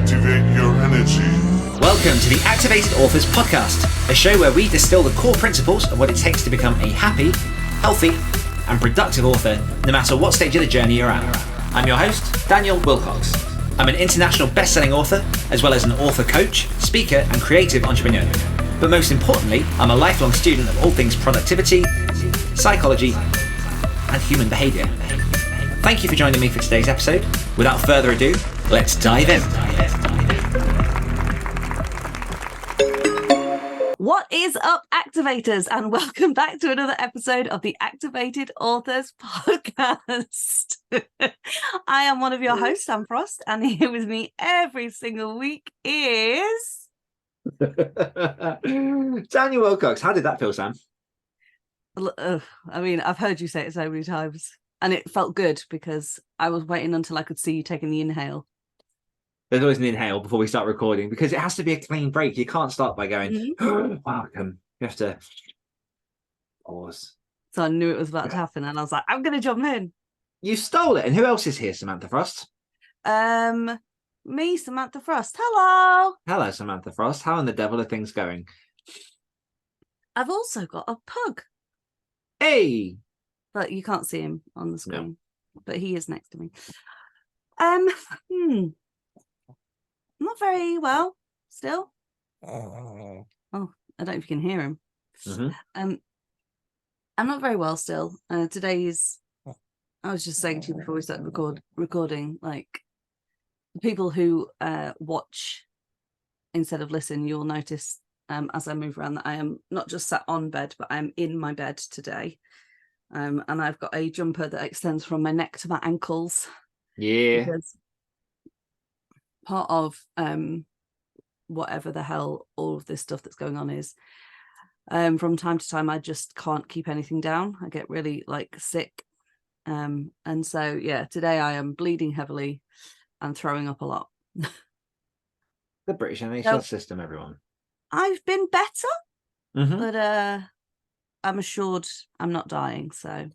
Activate your energy. Welcome to the Activated Authors Podcast, a show where we distill the core principles of what it takes to become a happy, healthy, and productive author, no matter what stage of the journey you're at. I'm your host, Daniel Willcocks. I'm an international best-selling author, as well as an author coach, speaker, and creative entrepreneur. But most importantly, I'm a lifelong student of all things productivity, psychology, and human behaviour. Thank you for joining me for today's episode. Without further ado, let's dive in. What is up, activators, and welcome back to another episode of the Activated Authors Podcast. I am one of your hosts, Sam Frost, and here with me every single week is Daniel Willcocks. How did that feel, Sam? I mean, I've heard you say it so many times, and it felt good because I was waiting until I could see you taking the inhale. There's always an inhale before we start recording because it has to be a clean break. You can't start by going, welcome. You have to pause. So I knew it was about to happen, and I was like, I'm going to jump in. You stole it. And who else is here, Samantha Frost? Me, Samantha Frost. Hello. Hello, Samantha Frost. How in the devil are things going? I've also got a pug. Hey. But you can't see him on the screen. No. But he is next to me. Not very well still. Oh, I don't know if you can hear him. I'm not very well still. Today is, I was just saying to you before we started recording, like, people who watch instead of listen, you'll notice as I move around that I am not just sat on bed, but I am in my bed today. And I've got a jumper that extends from my neck to my ankles. Yeah. Because part of whatever the hell all of this stuff that's going on is, from time to time I just can't keep anything down. I get really sick, and so yeah, today I am bleeding heavily and throwing up a lot. The British NHS system, everyone. I've been better, but I'm assured I'm not dying. So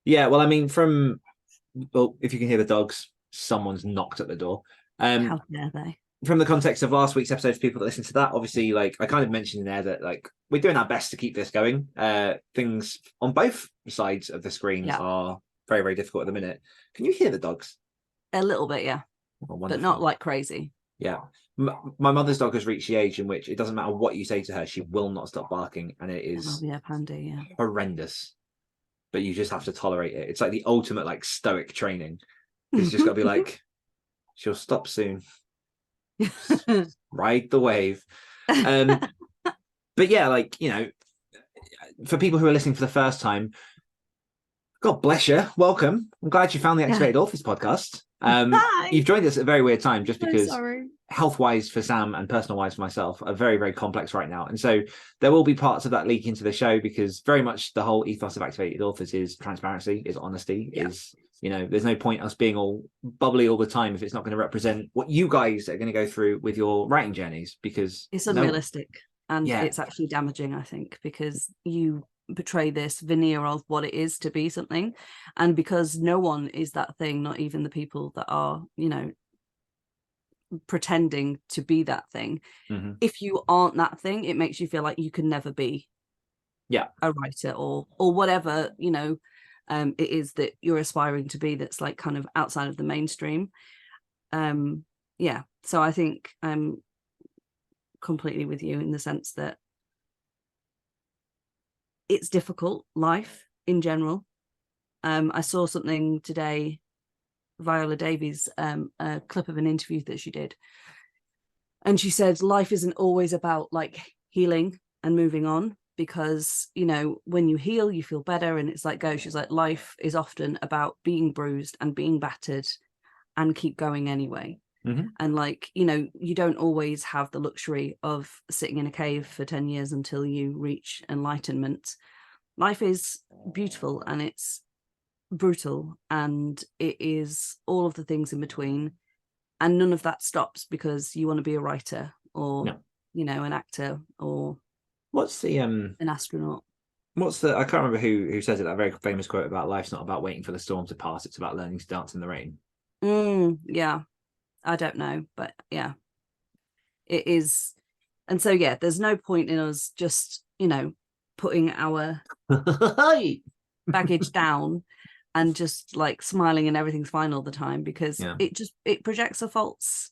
yeah, well, I mean, if you can hear the dogs, someone's knocked at the door. How dare they? From the context of last week's episode, for people that listen to that, obviously, I kind of mentioned in there that we're doing our best to keep this going. Things on both sides of the screens are very, very difficult at the minute. Can you hear the dogs? A little bit, yeah. Oh, but not like crazy. Yeah. My mother's dog has reached the age in which it doesn't matter what you say to her, she will not stop barking, and it is Pandy, horrendous. But you just have to tolerate it. It's like the ultimate stoic training. It's just got to be she'll stop soon. Ride the wave. But yeah, for people who are listening for the first time, God bless you. Welcome. I'm glad you found the Activated Authors Podcast. You've joined us at a very weird time just because health-wise for Sam and personal-wise for myself are very, very complex right now. And so there will be parts of that leak into the show because very much the whole ethos of Activated Authors is transparency, is honesty, is, there's no point us being all bubbly all the time if it's not going to represent what you guys are going to go through with your writing journeys, because it's unrealistic and it's actually damaging, I think, because you portray this veneer of what it is to be something, and because no one is that thing, not even the people that are pretending to be that thing. If you aren't that thing, it makes you feel like you can never be a writer or whatever it is that you're aspiring to be, that's kind of outside of the mainstream. So I think I'm completely with you in the sense that it's difficult, life in general. I saw something today, Viola Davies, a clip of an interview that she did. And she said, life isn't always about healing and moving on, because, when you heal, you feel better. And it's she's like, life is often about being bruised and being battered and keep going anyway. And you don't always have the luxury of sitting in a cave for 10 years until you reach enlightenment. Life is beautiful and it's brutal and it is all of the things in between, and none of that stops because you want to be a writer or an actor or what's the an astronaut. I can't remember who says it, that very famous quote about life's not about waiting for the storm to pass, it's about learning to dance in the rain. Yeah, I don't know, but yeah, It is. And so, yeah, there's no point in us just, putting our baggage down and just like smiling and everything's fine all the time, because it projects a false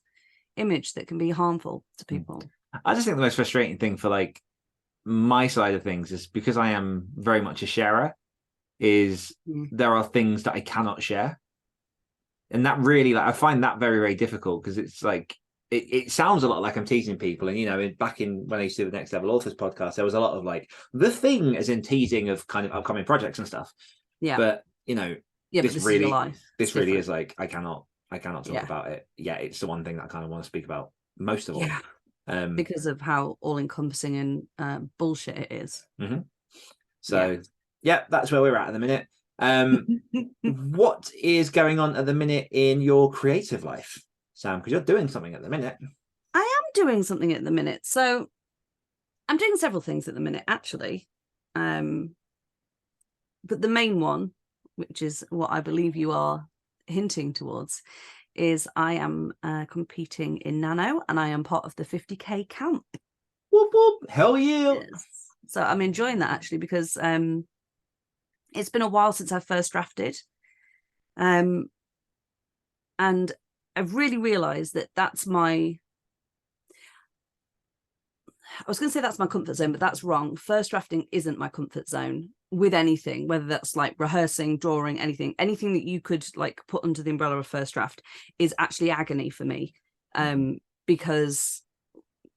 image that can be harmful to people. I just think the most frustrating thing for like my side of things is, because I am very much a sharer, is there are things that I cannot share. And that really, like, I find that very, very difficult, because it's like, it sounds a lot like I'm teasing people. And, back in when I used to do the Next Level Authors podcast, there was a lot of like the thing as in teasing of kind of upcoming projects and stuff. Yeah. But, this is your life. This really is like, I cannot talk about it. Yeah. It's the one thing that I kind of want to speak about most of all. Yeah. Because of how all encompassing and bullshit it is. Mm-hmm. So that's where we're at the minute. What is going on at the minute in your creative life, Sam? Because you're doing something at the minute. I am doing something at the minute. So I'm doing several things at the minute, actually. But the main one, which is what I believe you are hinting towards, is I am competing in Nano, and I am part of the 50k camp. Whoop, whoop. Hell yeah. Yes. So I'm enjoying that, actually, because it's been a while since I first drafted. And I've really realized that that's my comfort zone, but that's wrong. First drafting isn't my comfort zone with anything, whether that's like rehearsing, drawing, anything that you could like put under the umbrella of first draft is actually agony for me. Because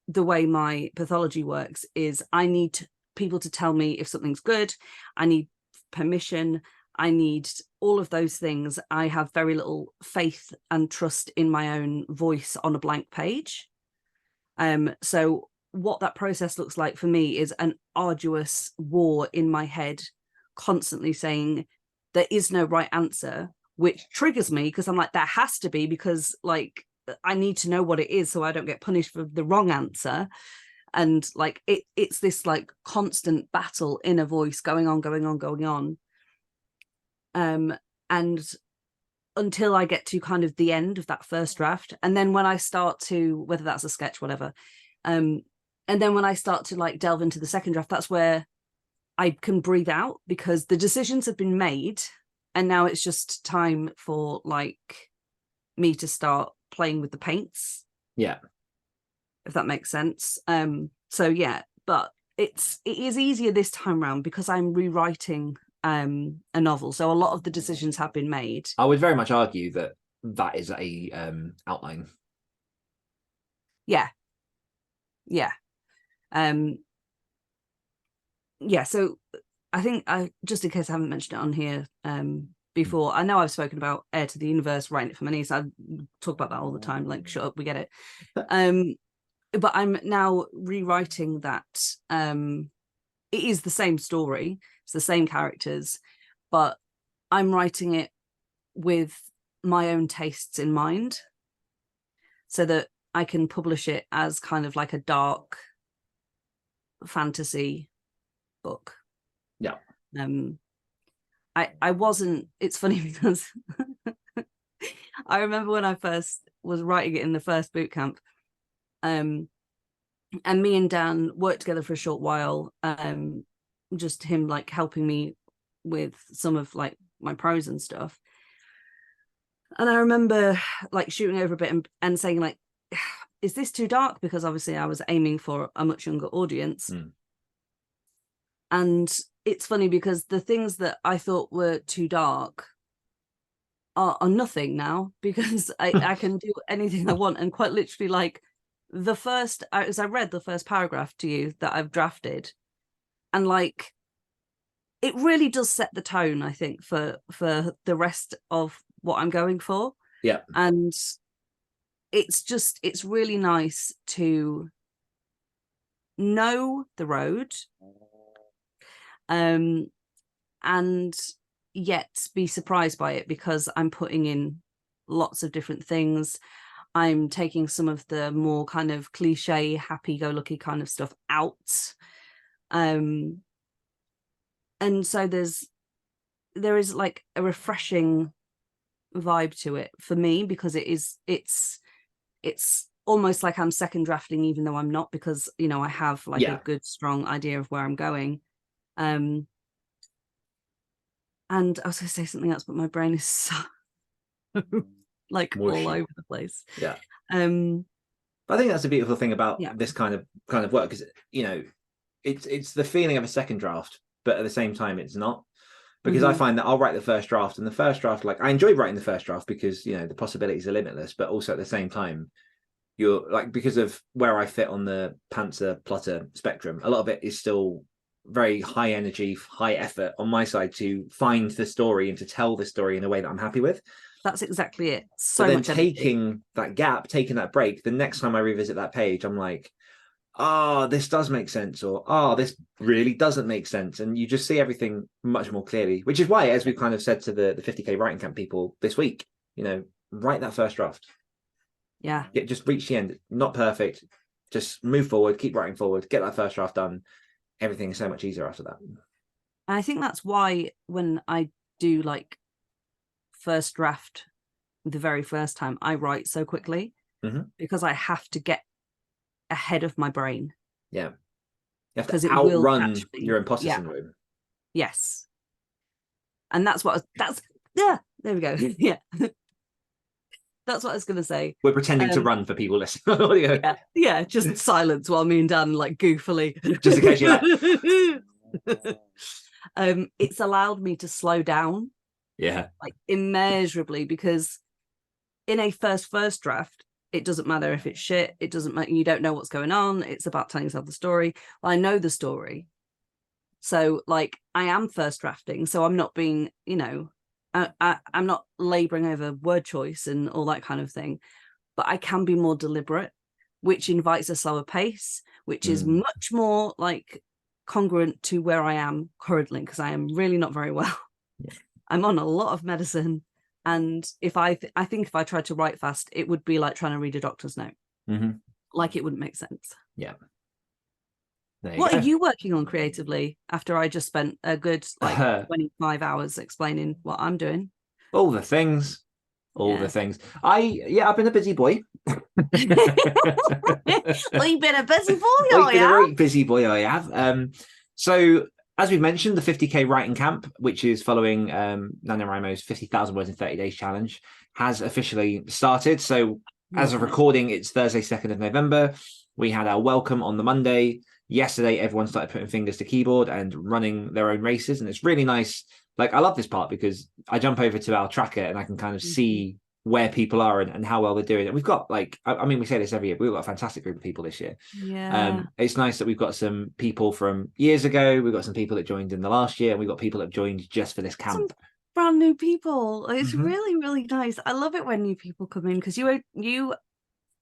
the way my pathology works is I need people to tell me if something's good. I need permission. I need all of those things. I have very little faith and trust in my own voice on a blank page. So what that process looks like for me is an arduous war in my head, constantly saying there is no right answer, which triggers me, because I'm like, there has to be, because like I need to know what it is so I don't get punished for the wrong answer. And like it's this like constant battle in a voice going on. And until I get to kind of the end of that first draft, and then when I start to, whether that's a sketch, whatever, and then when I start to like delve into the second draft, that's where I can breathe out, because the decisions have been made, and now it's just time for like me to start playing with the paints. Yeah, if that makes sense. So yeah, but it is easier this time around because I'm rewriting a novel, so a lot of the decisions have been made. I would very much argue that is a outline. Yeah. So I think, just in case I haven't mentioned it on here before, I know I've spoken about Heir to the Universe, writing it for my niece. I talk about that all the time, like, shut up, we get it. But I'm now rewriting that. It is the same story, it's the same characters, but I'm writing it with my own tastes in mind, so that I can publish it as kind of like a dark fantasy book. Yeah. I wasn't, it's funny because I remember when I first was writing it in the first boot camp, and me and Dan worked together for a short while, just him like helping me with some of like my prose and stuff. And I remember like shooting over a bit and saying like, is this too dark? Because obviously I was aiming for a much younger audience. And it's funny because the things that I thought were too dark are nothing now, because I can do anything I want. And quite literally, like, as I read the first paragraph to you that I've drafted, and like it really does set the tone, I think, for the rest of what I'm going for. Yeah. And it's really nice to know the road, and yet be surprised by it, because I'm putting in lots of different things. I'm taking some of the more kind of cliche, happy-go-lucky kind of stuff out. And so there is like a refreshing vibe to it for me, because it's almost like I'm second drafting, even though I'm not, because, you know, I have like Yeah. a good, strong idea of where I'm going. And I was going to say something else, but my brain is so like all over the place. Yeah. But I think that's a beautiful thing about Yeah. this kind of work, because, you know, it's the feeling of a second draft, but at the same time it's not, because I find that I'll write the first draft, and the first draft, like, I enjoy writing the first draft because, you know, the possibilities are limitless, but also at the same time, you're like, because of where I fit on the pantser plotter spectrum, a lot of it is still very high energy, high effort on my side to find the story and to tell the story in a way that I'm happy with. That's exactly it. So but then much energy. taking that break, the next time I revisit that page, I'm like, oh, this does make sense, or oh, this really doesn't make sense. And you just see everything much more clearly, which is why, as we've kind of said to the 50K writing camp people this week, you know, write that first draft. Yeah. Just reach the end. Not perfect. Just move forward, keep writing forward, get that first draft done. Everything is so much easier after that. I think that's why when I do like first draft the very first time, I write so quickly, because I have to get ahead of my brain. Yeah. You have Because to it will outrun catch me. your imposter syndrome. Yes. And that's there we go. Yeah. That's what I was going to say. We're pretending to run for people listening. Yeah, just silence while me and Dan like goofily. Just in case you're like... It's allowed me to slow down. Yeah. Like immeasurably, because in a first draft, it doesn't matter if it's shit. It doesn't matter. You don't know what's going on. It's about telling yourself the story. Well, I know the story. So like I am first drafting. So I'm not being, you know, I'm not laboring over word choice and all that kind of thing, but I can be more deliberate, which invites a slower pace, which is much more like congruent to where I am currently, because I am really not very well. Yeah. I'm on a lot of medicine. And if I think if I tried to write fast, it would be like trying to read a doctor's note. Like it wouldn't make sense. Yeah. What are you working on creatively after I just spent a good like 25 hours explaining what I'm doing? All the things. The things. I've been a busy boy. Well, you've been a busy boy, I've been a very busy boy, I have. So as we've mentioned, the 50K writing camp, which is following NaNoWriMo's 50,000 words in 30 days challenge, has officially started. So as of recording, it's Thursday, 2nd of November. We had our welcome on the Monday. Yesterday, everyone started putting fingers to keyboard and running their own races. And it's really nice. Like, I love this part because I jump over to our tracker and I can kind of see where people are and how well they're doing. And we've got like, I mean, we say this every year, but we've got a fantastic group of people this year. Yeah. It's nice that we've got some people from years ago. We've got some people that joined in the last year, and we've got people that joined just for this camp. Some brand new people. It's really, really nice. I love it when new people come in, because you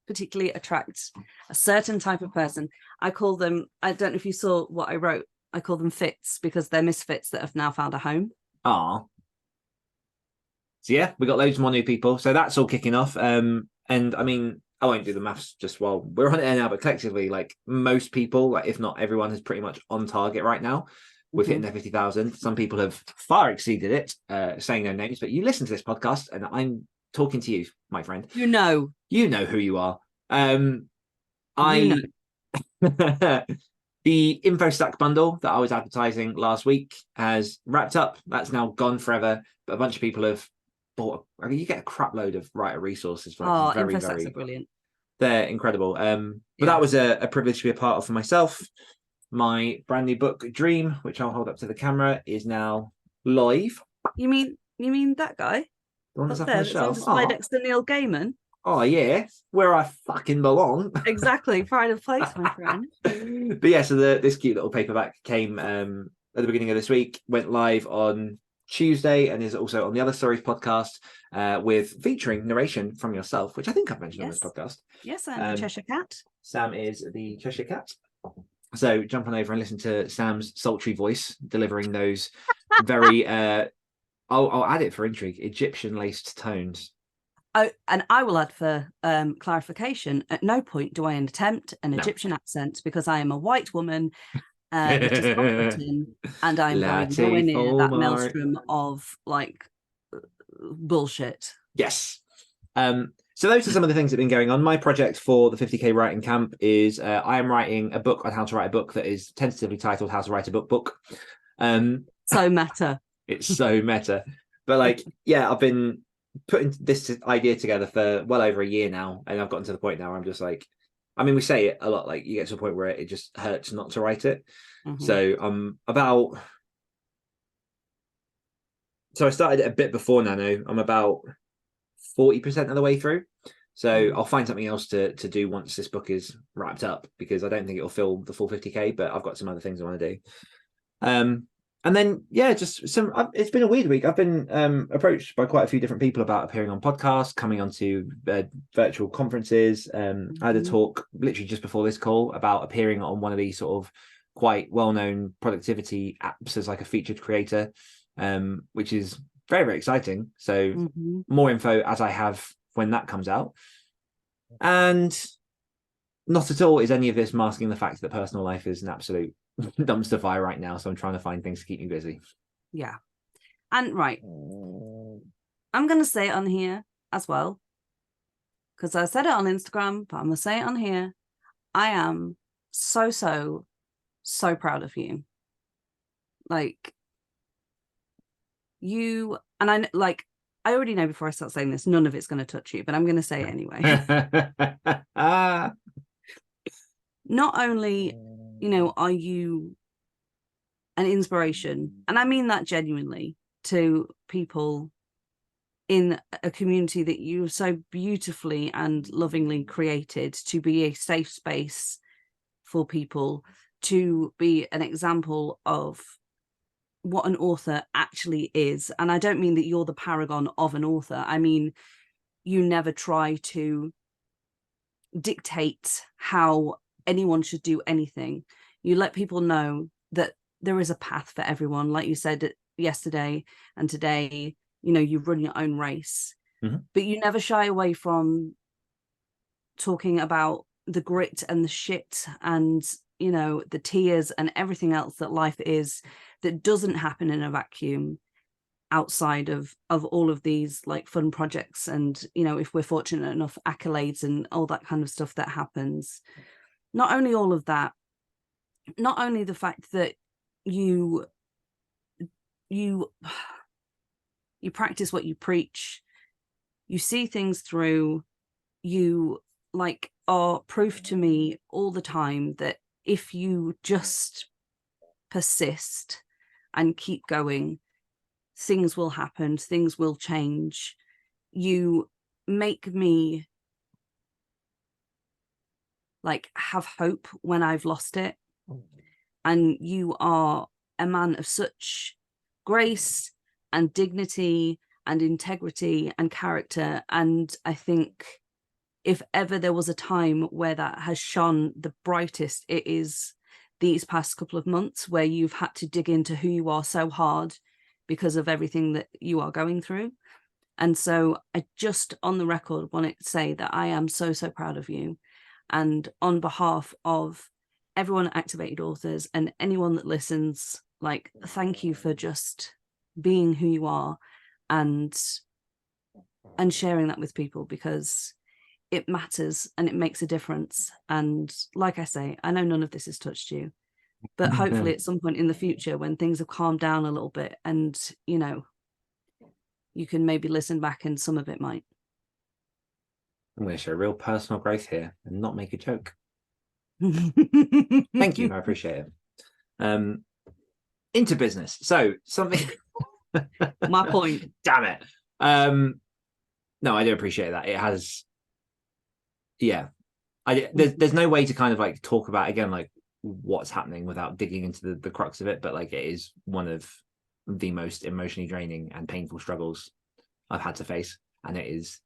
particularly attract a certain type of person. I call them, I don't know if you saw what I wrote, I call them fits, because they're misfits that have now found a home. So yeah, we got loads more new people. So that's all kicking off. And I mean, I won't do the maths just while we're on air now, but collectively, like most people, like if not everyone, is pretty much on target right now with hitting their 50,000. Some people have far exceeded it, saying no names, but you listen to this podcast and I'm talking to you, my friend. You know who you are. The InfoStack bundle that I was advertising last week has wrapped up. That's now gone forever, but a bunch of people have bought. I mean, you get a crap load of writer resources for InfoStacks are brilliant. They're incredible. But that was a privilege to be a part of for myself. My brand new book, Dream, which I'll hold up to the camera, is now live. You mean that guy? The one that's up on the shelf. Display next to Neil Gaiman. Oh yeah, where I fucking belong. Exactly, pride of place, my friend. But yeah, so this cute little paperback came at the beginning of this week, went live on Tuesday, and is also on the Other Stories podcast with featuring narration from yourself, which I think I've mentioned on this podcast. Yes, I'm the Cheshire Cat. Sam is the Cheshire Cat. So jump on over and listen to Sam's sultry voice delivering those very I'll add it for intrigue, Egyptian laced tones. Oh, and I will add for clarification, at no point do I attempt an Egyptian accent, because I am a white woman that is from Britain, and I'm going nowhere near that maelstrom of like bullshit. Yes. So those are some of the things that have been going on. My project for the 50k writing camp is I am writing a book on how to write a book that is tentatively titled How to Write a Book. So meta. It's so meta. But like, yeah, I've been putting this idea together for well over a year now, and I've gotten to the point now where I'm just like, I mean, we say it a lot, like you get to a point where it just hurts not to write it. So I started it a bit before Nano. I'm about 40% of the way through. So I'll find something else to do once this book is wrapped up, because I don't think it'll fill the full 50k, but I've got some other things I want to do. And then, yeah, just it's been a weird week. I've been approached by quite a few different people about appearing on podcasts, coming onto virtual conferences. I had a talk literally just before this call about appearing on one of these sort of quite well-known productivity apps as like a featured creator, which is very, very exciting. So more info as I have when that comes out. And not at all is any of this masking the fact that personal life is an absolute dumpster fire right now. So I'm trying to find things to keep me busy. Yeah. And right, I'm going to say it on here as well, because I said it on Instagram, but I'm going to say it on here. I am so proud of you. Like, you, and I already know before I start saying this, none of it's going to touch you, but I'm going to say it anyway. Not only, are you an inspiration, and I mean that genuinely, to people in a community that you so beautifully and lovingly created to be a safe space for people, to be an example of what an author actually is. And I don't mean that you're the paragon of an author. I mean, you never try to dictate how anyone should do anything. You let people know that there is a path for everyone. Like you said yesterday and today, you run your own race, but you never shy away from talking about the grit and the shit and, the tears and everything else that life is, that doesn't happen in a vacuum outside of all of these like fun projects and, if we're fortunate enough, accolades and all that kind of stuff that happens. Not only all of that, not only the fact that you practice what you preach, you see things through, you are proof to me all the time that if you just persist and keep going, things will happen, things will change. You make me have hope when I've lost it. And you are a man of such grace and dignity and integrity and character. And I think if ever there was a time where that has shone the brightest, it is these past couple of months, where you've had to dig into who you are so hard because of everything that you are going through. And so I just, on the record, want to say that I am so proud of you. And on behalf of everyone at Activated Authors and anyone that listens, thank you for just being who you are and sharing that with people, because it matters and it makes a difference. And like I say, I know none of this has touched you, but hopefully at some point in the future, when things have calmed down a little bit and, you can maybe listen back and some of it might. I'm going to show real personal growth here and not make a joke. Thank you. I appreciate it. Into business. So something. My point. Damn it. No, I do appreciate that. It has. Yeah. There's no way to kind of talk about again what's happening without digging into the crux of it, but it is one of the most emotionally draining and painful struggles I've had to face, and it is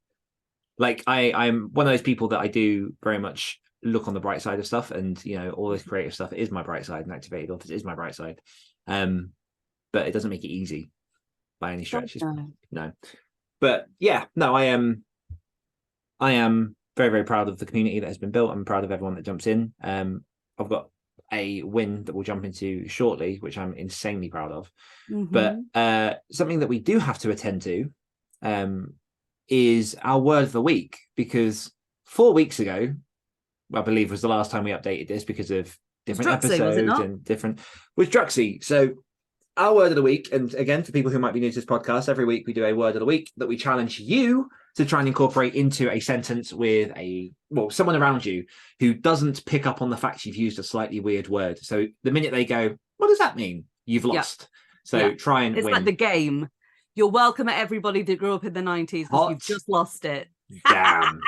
I'm one of those people that I do very much look on the bright side of stuff, and all this creative stuff is my bright side, and Activated Authors is my bright side, but it doesn't make it easy by any stretch. No, but yeah, no, I am very, very proud of the community that has been built. I'm proud of everyone that jumps in. I've got a win that we'll jump into shortly, which I'm insanely proud of. But something that we do have to attend to is our word of the week, because 4 weeks ago, I believe, was the last time we updated this because of different episodes and different, was Druxy. So our word of the week, and again, for people who might be new to this podcast, every week we do a word of the week that we challenge you to try and incorporate into a sentence with someone around you who doesn't pick up on the fact you've used a slightly weird word. So the minute they go, what does that mean? You've lost. So try and it's win. like the game. You're welcome at everybody that grew up in the 90s because you've just lost it. Damn.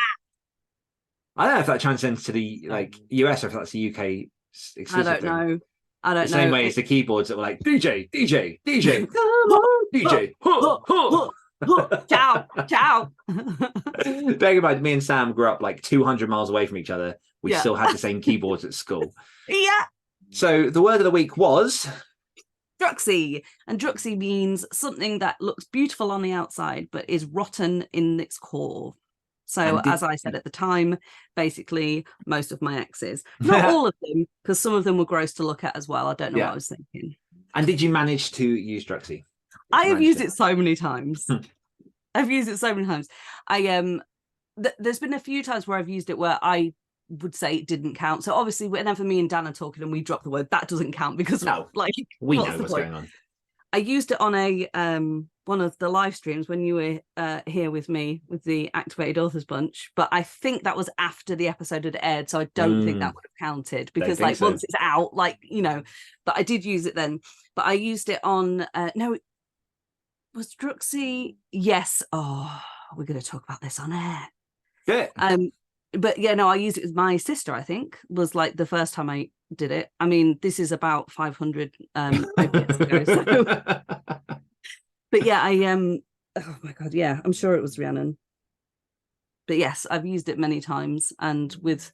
I don't know if that transcends to the US or if that's the UK exclusive. I don't know. The same way as the keyboards that were like DJ, DJ, DJ, come on, DJ, ciao, ciao. Bearing in mind, me and Sam grew up like 200 miles away from each other. We still had the same keyboards at school. Yeah. So the word of the week was Druxy. And Druxy means something that looks beautiful on the outside, but is rotten in its core. So as I said at the time, basically most of my exes, not all of them, because some of them were gross to look at as well. I don't know what I was thinking. And did you manage to use Druxy? I have used it so many times. I've used it so many times. There's been a few times where I've used it where I would say it didn't count. So obviously whenever me and Dan are talking and we drop the word, that doesn't count because we know what's going on. I used it on a one of the live streams when you were here with me with the Activated Authors bunch, but I think that was after the episode had aired, so I don't think that would have counted because once it's out, but I did use it then. But I used it on was Druxy? Yes. Oh, we're going to talk about this on air. Yeah. But I used it with my sister. I think was like the first time I did it. I mean, this is about 500 opiates ago. So. But oh my god, I'm sure it was Rhiannon. But yes, I've used it many times and with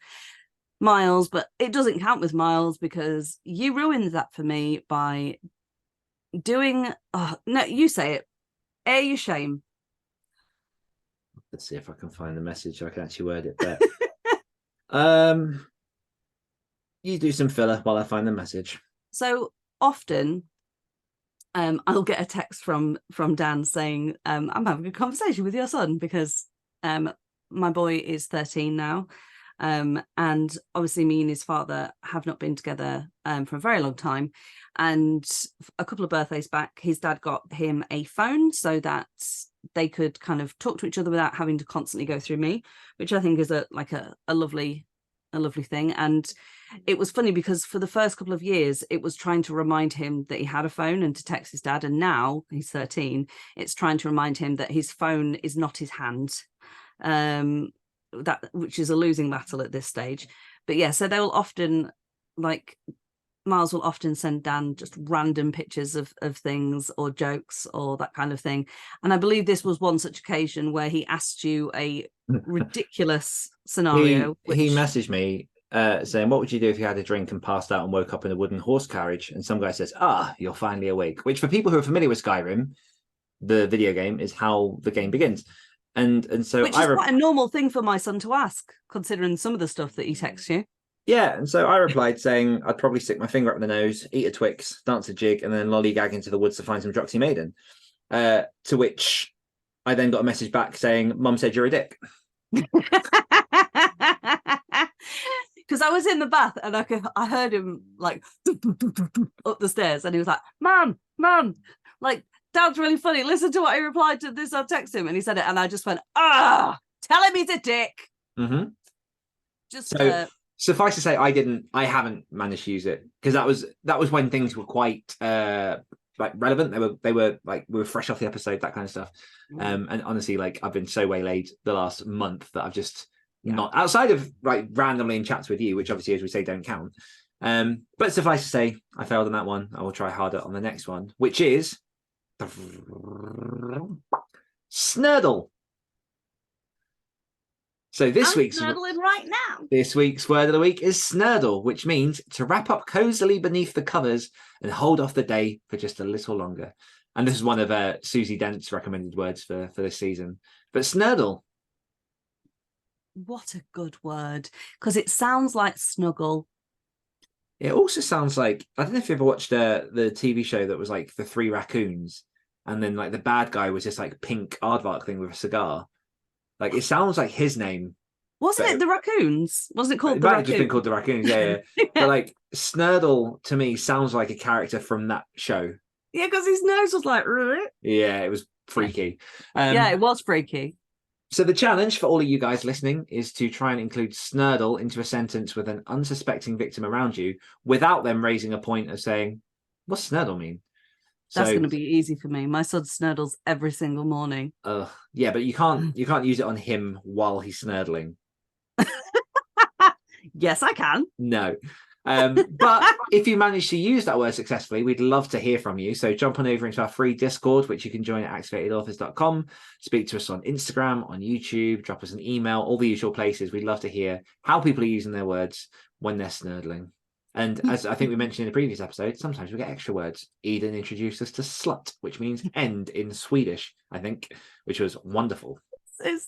Miles, but it doesn't count with Miles because you ruined that for me by doing. Oh no, you say it. Air your shame. Let's see if I can find the message so I can actually word it better. You do some filler while I find the message. So often I'll get a text from Dan saying I'm having a conversation with your son because my boy is 13 now, and obviously me and his father have not been together for a very long time, and a couple of birthdays back his dad got him a phone so that they could kind of talk to each other without having to constantly go through me, which I think is a lovely thing. And it was funny because for the first couple of years it was trying to remind him that he had a phone and to text his dad, and now he's 13, it's trying to remind him that his phone is not his hand, which is a losing battle at this stage. But so they will often Miles will often send Dan just random pictures of things or jokes or that kind of thing. And I believe this was one such occasion where he asked you a ridiculous scenario. He messaged me saying, what would you do if you had a drink and passed out and woke up in a wooden horse carriage? And some guy says, you're finally awake. Which for people who are familiar with Skyrim, the video game, is how the game begins. And so which is quite a normal thing for my son to ask, considering some of the stuff that he texts you. Yeah, and so I replied saying I'd probably stick my finger up the nose, eat a Twix, dance a jig, and then lollygag into the woods to find some Druxy Maiden. To which I then got a message back saying, Mum said you're a dick. Because I was in the bath and I heard him like up the stairs, and he was like, Mum, like, Dad's really funny. Listen to what he replied to this. I'll text him. And he said it, and I just went, tell him he's a dick. Mm-hmm. Suffice to say, I haven't managed to use it because that was when things were quite relevant. They were like, we were fresh off the episode, that kind of stuff. And honestly, like, I've been so waylaid the last month that I've just not, outside of like randomly in chats with you, which obviously, as we say, don't count. But suffice to say, I failed on that one. I will try harder on the next one, which is Snurdle. So this week's right now. This week's word of the week is snurdle, which means to wrap up cozily beneath the covers and hold off the day for just a little longer. And this is one of Susie Dent's recommended words for this season. But snurdle. What a good word, because it sounds like snuggle. It also sounds like, I don't know if you ever watched the TV show that was like the Three Raccoons, and then like the bad guy was this like pink aardvark thing with a cigar. Like, it sounds like his name. Wasn't it the Raccoons? Wasn't it called It the might have just been Raccoons? called the Raccoons, yeah. But like Snurdle to me sounds like a character from that show. Yeah, because his nose was like, "Ruh." Yeah, it was freaky. Yeah, it was freaky. So the challenge for all of you guys listening is to try and include Snurdle into a sentence with an unsuspecting victim around you without them raising a point of saying, what's Snurdle mean? That's So going to be easy for me. My son snurdles every single morning. yeah, but you can't use it on him while he's snurdling. Yes, I can. No. But if you manage to use that word successfully, we'd love to hear from you. So jump on over into our free Discord, which you can join at activatedauthors.com. Speak to us on Instagram, on YouTube, drop us an email, all the usual places. We'd love to hear how people are using their words when they're snurdling. And as I think we mentioned in the previous episode, sometimes we get extra words. Eden introduced us to slut, which means end in Swedish, I think, which was wonderful. It's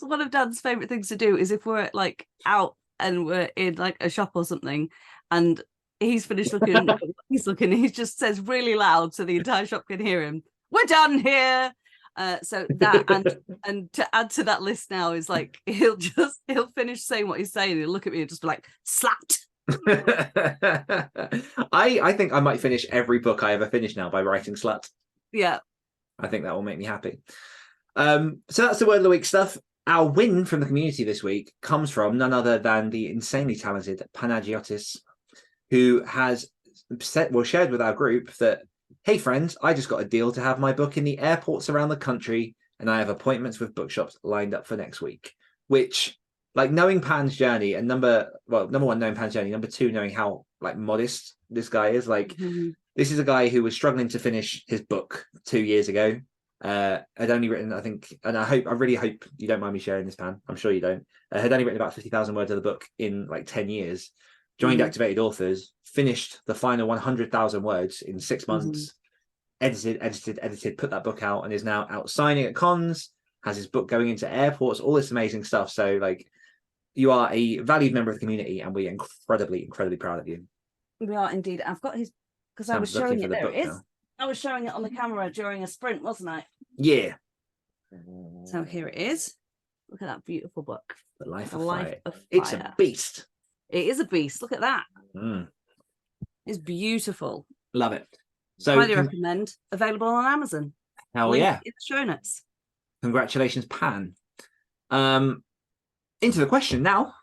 one of Dan's favorite things to do is if we're like out and we're in like a shop or something and he's finished looking he just says really loud so the entire shop can hear him, we're done here. So that and to add to that list now is like he'll finish saying what he's saying, he'll look at me and just be like, slapped. I think I might finish every book I ever finish now by writing slut. Yeah, I think that will make me happy. So that's the word of the week stuff. Our win from the community this week comes from none other than the insanely talented Panagiotis, who has shared with our group that, hey friends, I just got a deal to have my book in the airports around the country, and I have appointments with bookshops lined up for next week. Which, like, knowing Pan's journey, and number one, knowing Pan's journey, number two, knowing how like modest this guy is, like this is a guy who was struggling to finish his book 2 years ago. Had only written, I think, and I really hope you don't mind me sharing this, Pan. I'm sure you don't. Had only written about 50,000 words of the book in like 10 years. Joined Activated Authors, finished the final 100,000 words in 6 months, edited, put that book out, and is now out signing at cons, has his book going into airports, all this amazing stuff. So, like, you are a valued member of the community, and we're incredibly, incredibly proud of you. We are indeed. I've got his, because I was showing it. There it is. Now. I was showing it on the camera during a sprint, wasn't I? Yeah. So here it is. Look at that beautiful book. The Life of Fire. Fire. It's a beast. It is a beast. Look at that. It's beautiful. Love it. So highly recommend. Available on Amazon. Hell Link yeah. in the show notes. Congratulations, Pan. Into the question now.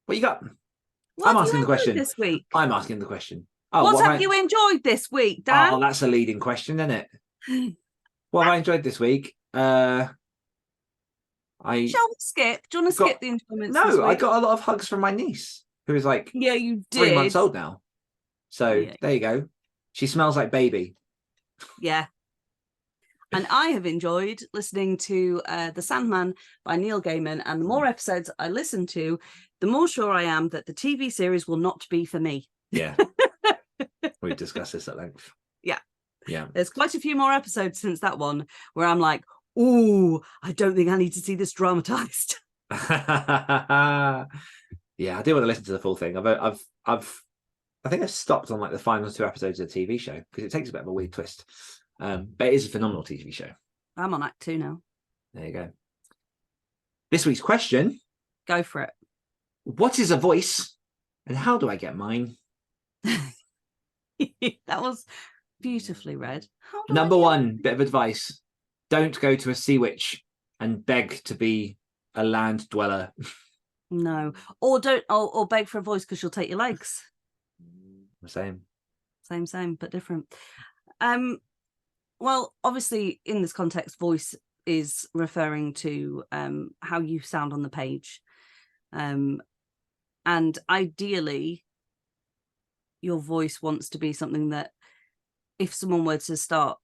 What you got? I'm asking the question this week. I'm asking the question. What have you enjoyed this week, Dan? Oh, that's a leading question, isn't it? What have I enjoyed this week? Shall we skip? Do you want to skip the enjoyments? No, I got a lot of hugs from my niece, who is like you did. 3 months old now. So there you go. She smells like baby. Yeah. And I have enjoyed listening to The Sandman by Neil Gaiman. And the more episodes I listen to, the more sure I am that the TV series will not be for me. Yeah. We've discussed this at length. Yeah. There's quite a few more episodes since that one where I'm like, ooh, I don't think I need to see this dramatized. Yeah, I do want to listen to the full thing. I think I've stopped on like the final 2 episodes of the TV show because it takes a bit of a weird twist. But it is a phenomenal TV show. I'm on Act 2 now. There you go. This week's question. Go for it. What is a voice and how do I get mine? That was beautifully read. Number 1 bit of advice. Don't go to a sea witch and beg to be a land dweller. No. Or don't or beg for a voice because she'll take your legs. Same, but different. Well, obviously in this context, voice is referring to how you sound on the page. And ideally your voice wants to be something that if someone were to start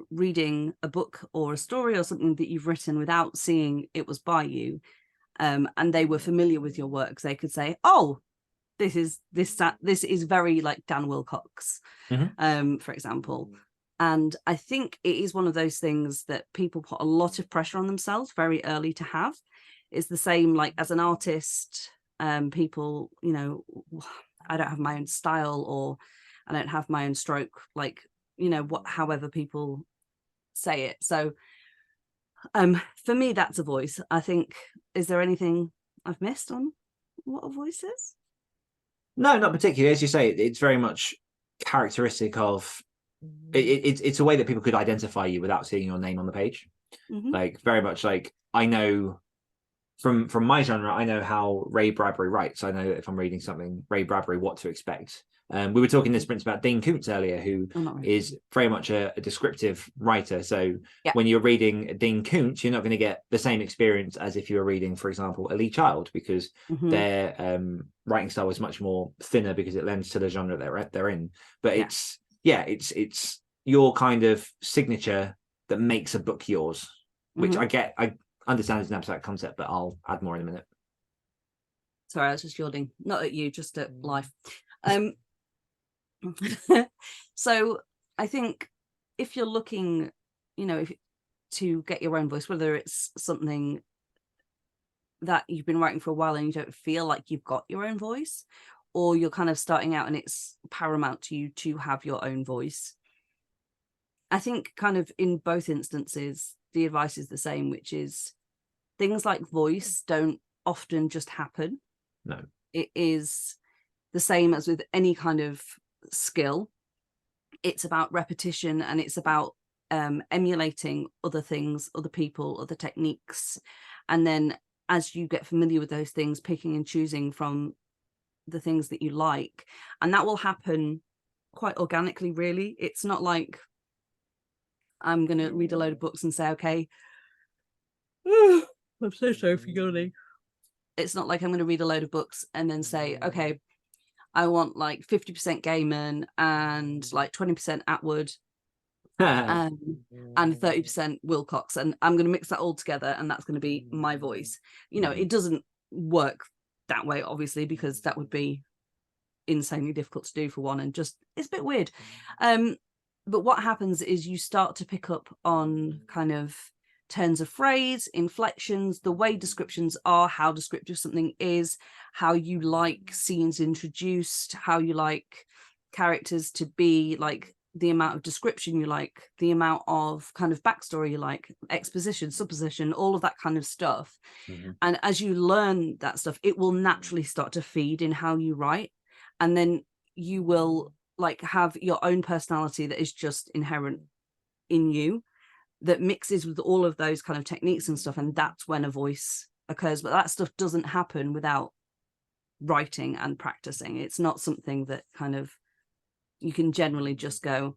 reading a book or a story or something that you've written without seeing it was by you, and they were familiar with your works, they could say, oh, this is very like Dan Willcocks, for example. And I think it is one of those things that people put a lot of pressure on themselves very early to have. It's the same like as an artist, people, you know, I don't have my own style or I don't have my own stroke, like, you know, however people say it. So For me, that's a voice. I think, is there anything I've missed on what a voice is? No, not particularly. As you say, it's very much characteristic of it's a way that people could identify you without seeing your name on the page. Mm-hmm. Like very much like I know from my genre, I know how Ray Bradbury writes. I know if I'm reading something Ray Bradbury, what to expect. We were talking this Prince about Dean Koontz earlier, who is very much a descriptive writer. So when you're reading Dean Koontz, you're not going to get the same experience as if you were reading, for example, a Lee Child, because their writing style is much more thinner because it lends to the genre they're in. But it's your kind of signature that makes a book yours, which I understand is an abstract concept, but I'll add more in a minute. Sorry, I was just yawning, not at you, just at life. So I think if you're looking, to get your own voice, whether it's something that you've been writing for a while and you don't feel like you've got your own voice, or you're kind of starting out and it's paramount to you to have your own voice, I think kind of in both instances, the advice is the same, which is things like voice don't often just happen. No. It is the same as with any kind of skill. It's about repetition, and it's about emulating other things, other people, other techniques. And then as you get familiar with those things, picking and choosing from the things that you like. And that will happen quite organically, really. It's not like I'm going to read a load of books and say, okay, I'm so sorry for yawning. It's not like I'm going to read a load of books and then say, okay, I want like 50% Gaiman and like 20% Atwood and 30% Willcocks, and I'm going to mix that all together and that's going to be my voice. It doesn't work that way, obviously, because that would be insanely difficult to do for one, and just it's a bit weird. But what happens is you start to pick up on kind of turns of phrase, inflections, the way descriptions are, how descriptive something is, how you like scenes introduced, how you like characters to be, like the amount of description you like, the amount of kind of backstory you like, exposition, supposition, all of that kind of stuff. And as you learn that stuff, it will naturally start to feed in how you write. And then you will like have your own personality that is just inherent in you, that mixes with all of those kind of techniques and stuff, and that's when a voice occurs. But that stuff doesn't happen without writing and practicing. It's not something that kind of you can generally just go,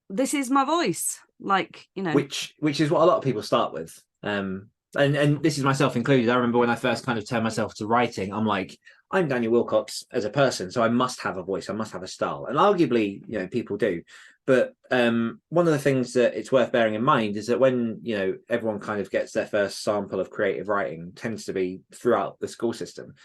this is my voice, like, which is what a lot of people start with. And this is myself included. I remember when I first kind of turned myself to writing, I'm like, I'm Daniel Willcocks as a person, so I must have a voice, I must have a style. And arguably, people do. But one of the things that it's worth bearing in mind is that when, everyone kind of gets their first sample of creative writing, tends to be throughout the school system.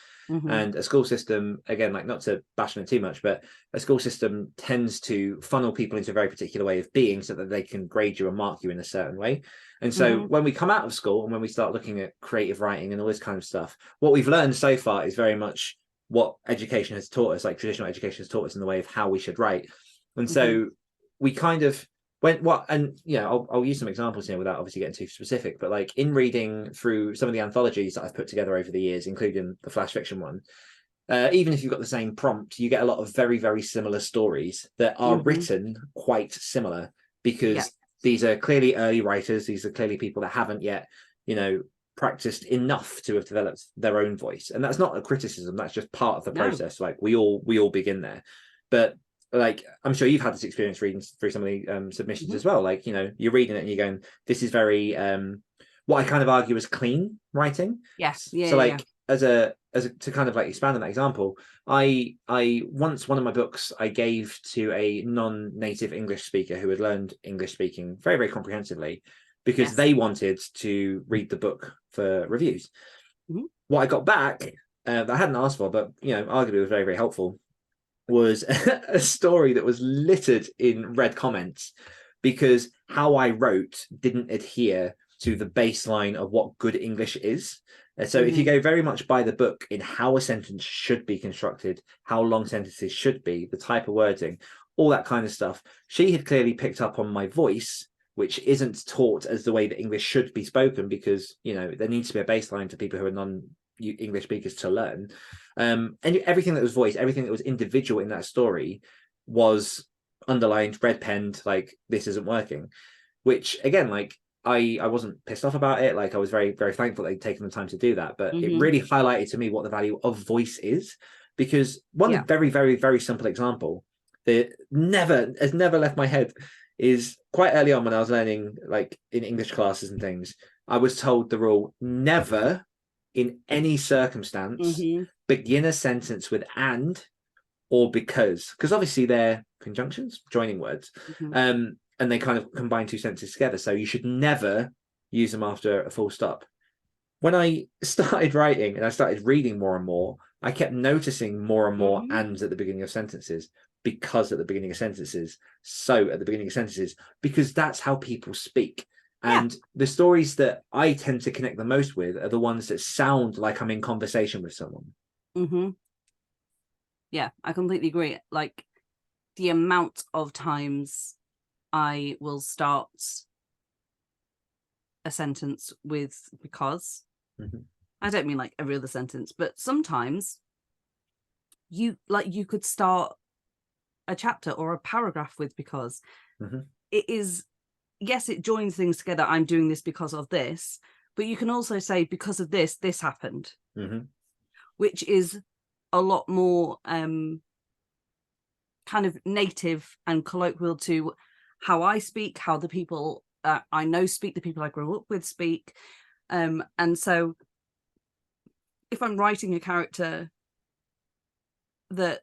And a school system, again, like not to bash on it too much, but a school system tends to funnel people into a very particular way of being so that they can grade you and mark you in a certain way. And so when we come out of school and when we start looking at creative writing and all this kind of stuff, what we've learned so far is very much what education has taught us, like traditional education has taught us in the way of how we should write. And so we kind of I'll use some examples here without obviously getting too specific, but like in reading through some of the anthologies that I've put together over the years, including the flash fiction one, even if you've got the same prompt, you get a lot of very, very similar stories that are written quite similar, because these are clearly early writers. These are clearly people that haven't yet, practiced enough to have developed their own voice. And that's not a criticism. That's just part of the process. Like we all begin there. But like, I'm sure you've had this experience reading through some of the submissions as well. Like, you're reading it and you're going, this is very, what I kind of argue is clean writing. Yes. So like, as a to kind of like expand on that example, I once, one of my books I gave to a non-native English speaker who had learned English speaking very, very comprehensively, because they wanted to read the book for reviews. What I got back that I hadn't asked for, but arguably was very, very helpful, was a story that was littered in red comments because how I wrote didn't adhere to the baseline of what good English is. So if you go very much by the book in how a sentence should be constructed, how long sentences should be, the type of wording, all that kind of stuff, she had clearly picked up on my voice, which isn't taught as the way that English should be spoken, because, you know, there needs to be a baseline for people who are non-English speakers to learn. And everything that was voiced, everything that was individual in that story was underlined, red penned, like, this isn't working. Which, again, like, I wasn't pissed off about it. Like, I was very, very thankful they'd taken the time to do that. But it really highlighted to me what the value of voice is. Because one very, very, very simple example that has never left my head is quite early on when I was learning, like, in English classes and things, I was told the rule: never in any circumstance begin a sentence with and or because obviously they're conjunctions, joining words. And they kind of combine two sentences together. So you should never use them after a full stop. When I started writing and I started reading more and more, I kept noticing more and more ands at the beginning of sentences, because at the beginning of sentences, so at the beginning of sentences, because that's how people speak. And the stories that I tend to connect the most with are the ones that sound like I'm in conversation with someone. Yeah, I completely agree. Like, the amount of times I will start a sentence with because. I don't mean like every other sentence, but sometimes you could start a chapter or a paragraph with because. It is, yes, it joins things together. I'm doing this because of this, but you can also say because of this happened, which is a lot more kind of native and colloquial to how I speak, how the people I know speak, the people I grew up with speak. And so if I'm writing a character that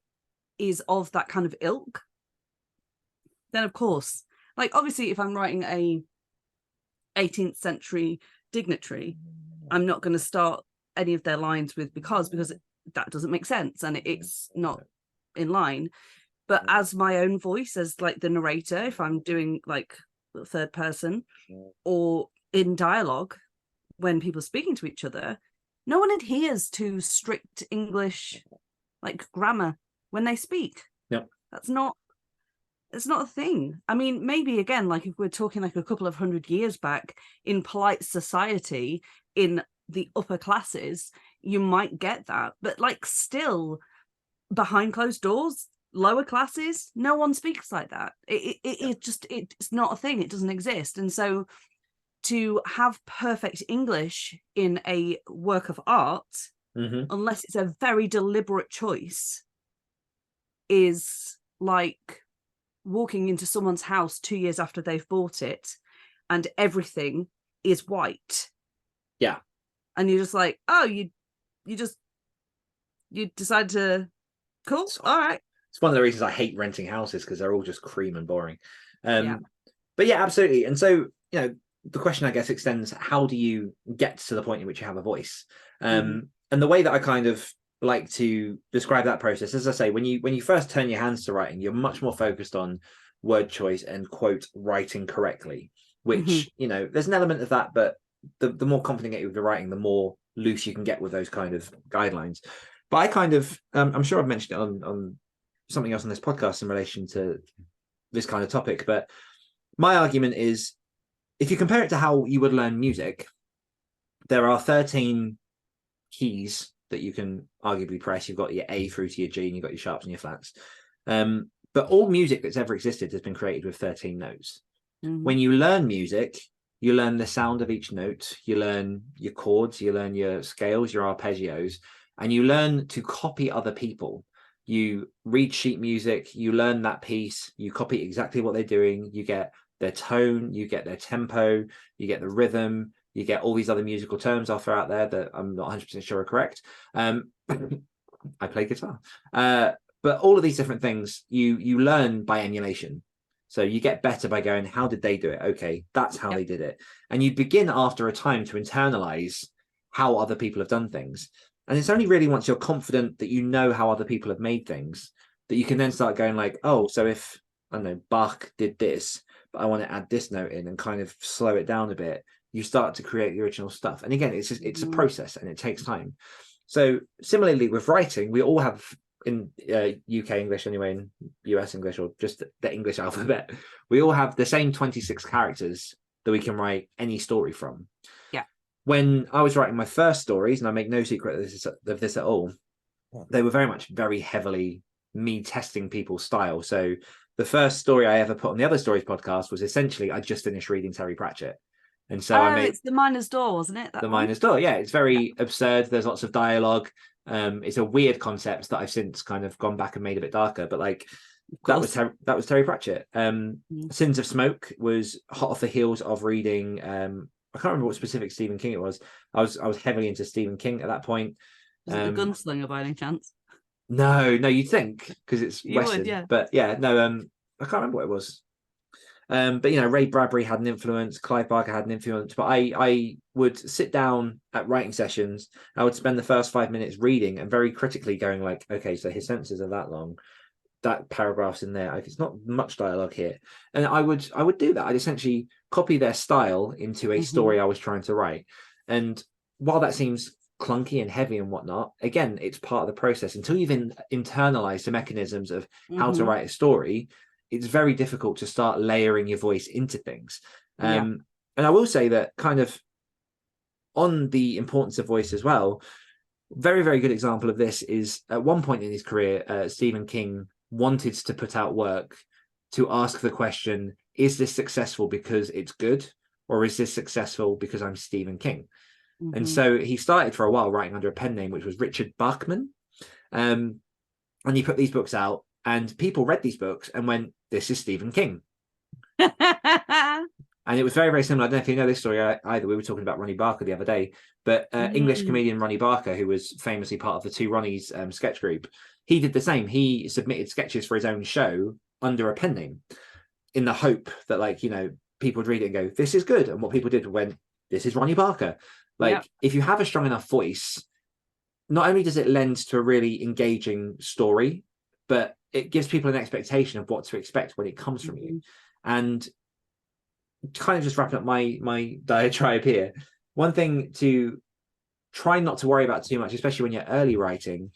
is of that kind of ilk, then of course, like, obviously if I'm writing a 18th century dignitary, I'm not going to start any of their lines with because that doesn't make sense and it's not in line. But as my own voice, as like the narrator, if I'm doing like third person or in dialogue, when people are speaking to each other, no one adheres to strict English like grammar when they speak. It's not a thing. I mean, maybe again, like if we're talking like a couple of 100 years back in polite society, in the upper classes, you might get that. But like, still behind closed doors, lower classes, no one speaks like that. It's not a thing. It doesn't exist. And so to have perfect English in a work of art, unless it's a very deliberate choice, is like walking into someone's house 2 years after they've bought it and everything is white. And you're just like, oh, you decide to, cool, all right. It's one of the reasons I hate renting houses, because they're all just cream and boring. But yeah, absolutely. And so, you know, the question, I guess, extends: how do you get to the point in which you have a voice? And the way that I kind of like to describe that process, as I say, when you first turn your hands to writing, you're much more focused on word choice and, quote, writing correctly, which, you know, there's an element of that, but the more confident you get with your writing, the more loose you can get with those kind of guidelines. But I kind of, I'm sure I've mentioned it on something else on this podcast in relation to this kind of topic, but my argument is, if you compare it to how you would learn music, there are 13 keys that you can arguably press. You've got your A through to your G, and you've got your sharps and your flats. But all music that's ever existed has been created with 13 notes. When you learn music, you learn the sound of each note, you learn your chords, you learn your scales, your arpeggios, and you learn to copy other people. You read sheet music, you learn that piece, you copy exactly what they're doing, you get their tone, you get their tempo, you get the rhythm, you get all these other musical terms I'll throw out there that I'm not 100% sure are correct. I play guitar. But all of these different things you learn by emulation. So you get better by going, how did they do it? Okay, that's how they did it. And you begin after a time to internalize how other people have done things. And it's only really once you're confident that you know how other people have made things that you can then start going like, oh, so if, I don't know, Bach did this, but I want to add this note in and kind of slow it down a bit, you start to create the original stuff. And again, it's a process and it takes time. So similarly with writing, we all have in UK English anyway, in US English, or just the English alphabet, we all have the same 26 characters that we can write any story from. Yeah. When I was writing my first stories, and I make no secret of this at all, they were very heavily me testing people's style. So the first story I ever put on the Other Stories podcast was essentially I just finished reading Terry Pratchett. And so I made it's The Miner's Door, wasn't it? The Miner's Door. Yeah, it's very absurd. There's lots of dialogue. It's a weird concept that I've since kind of gone back and made a bit darker, but like that was Terry Pratchett. Sins of Smoke was hot off the heels of reading I can't remember what specific Stephen King it was. I was heavily into Stephen King at that point. Was it The Gunslinger by any chance? No, you'd think, because it's Western. Would, yeah. But yeah, no, I can't remember what it was. But you know, Ray Bradbury had an influence, Clive Barker had an influence, but I would sit down at writing sessions, I would spend the first 5 minutes reading and very critically going like, okay, so his sentences are that long, that paragraph's in there, it's not much dialogue here. And I would do that. I'd essentially copy their style into a story I was trying to write. And while that seems clunky and heavy and whatnot, again, it's part of the process. Until you've internalized the mechanisms of how to write a story, it's very difficult to start layering your voice into things. And I will say that kind of on the importance of voice as well, very, very good example of this is at one point in his career, Stephen King wanted to put out work to ask the question, is this successful because it's good, or is this successful because I'm Stephen King? And so he started for a while writing under a pen name, which was Richard Bachman. And he put these books out, and people read these books and went, this is Stephen King. And it was very, very similar. I don't know if you know this story either. We were talking about Ronnie Barker the other day, but English comedian Ronnie Barker, who was famously part of the Two Ronnies sketch group, he did the same. He submitted sketches for his own show under a pen name in the hope that, like, you know, people would read it and go, this is good. And what people did went, this is Ronnie Barker. Like, if you have a strong enough voice, not only does it lend to a really engaging story, but it gives people an expectation of what to expect when it comes from you. And kind of just wrapping up my diatribe here, one thing to try not to worry about too much, especially when you're early writing,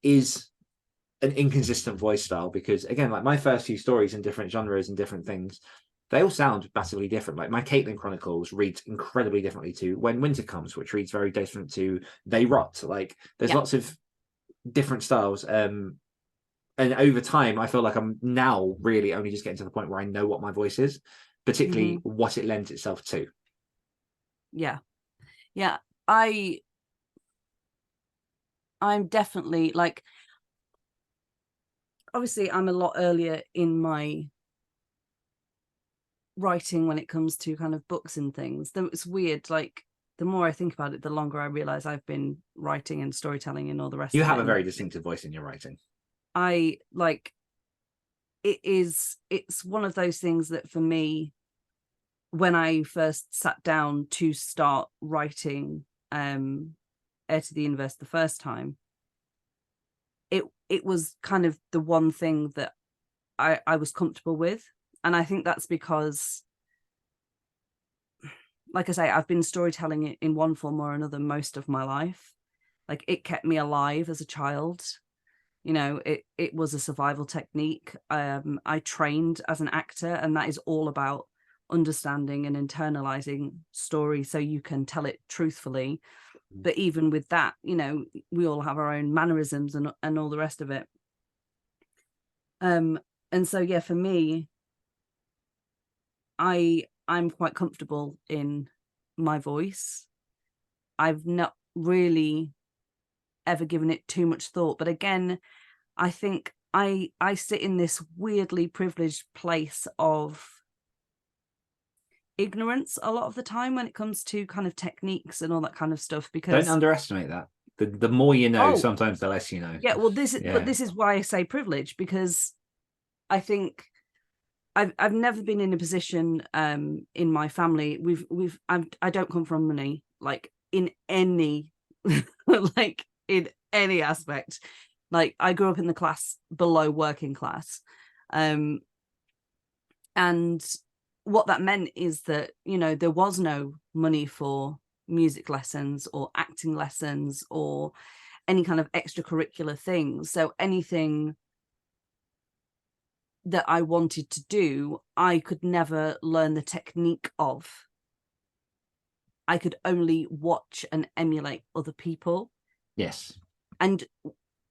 is an inconsistent voice style. Because again, like my first few stories in different genres and different things, they all sound massively different. Like my Caitlin Chronicles reads incredibly differently to When Winter Comes, which reads very different to They Rot. Like there's lots of different styles. And over time, I feel like I'm now really only just getting to the point where I know what my voice is, particularly what it lends itself to. Yeah. I'm definitely, like, obviously I'm a lot earlier in my writing when it comes to kind of books and things. Then it's weird, like the more I think about it, the longer I realize I've been writing and storytelling and all the rest of it. You have a very distinctive voice in your writing. It's one of those things that for me, when I first sat down to start writing Heir to the Universe the first time, it was kind of the one thing that I was comfortable with. And I think that's because, like I say, I've been storytelling in one form or another most of my life. Like, it kept me alive as a child. You know, it was a survival technique. I trained as an actor, and that is all about understanding and internalizing story so you can tell it truthfully. But even with that, you know, we all have our own mannerisms and all the rest of it. And so, yeah, for me, I'm quite comfortable in my voice. I've not really ever given it too much thought, but again, I think I sit in this weirdly privileged place of ignorance a lot of the time when it comes to kind of techniques and all that kind of stuff. Because don't underestimate that. The more you know, sometimes the less you know. Yeah, well, this is why I say privilege, because I think I've never been in a position in my family. I don't come from money, like in any like in any aspect. Like, I grew up in the class below working class, and what that meant is that, you know, there was no money for music lessons or acting lessons or any kind of extracurricular things. So anything that I wanted to do, I could never learn the technique of. I could only watch and emulate other people. Yes. And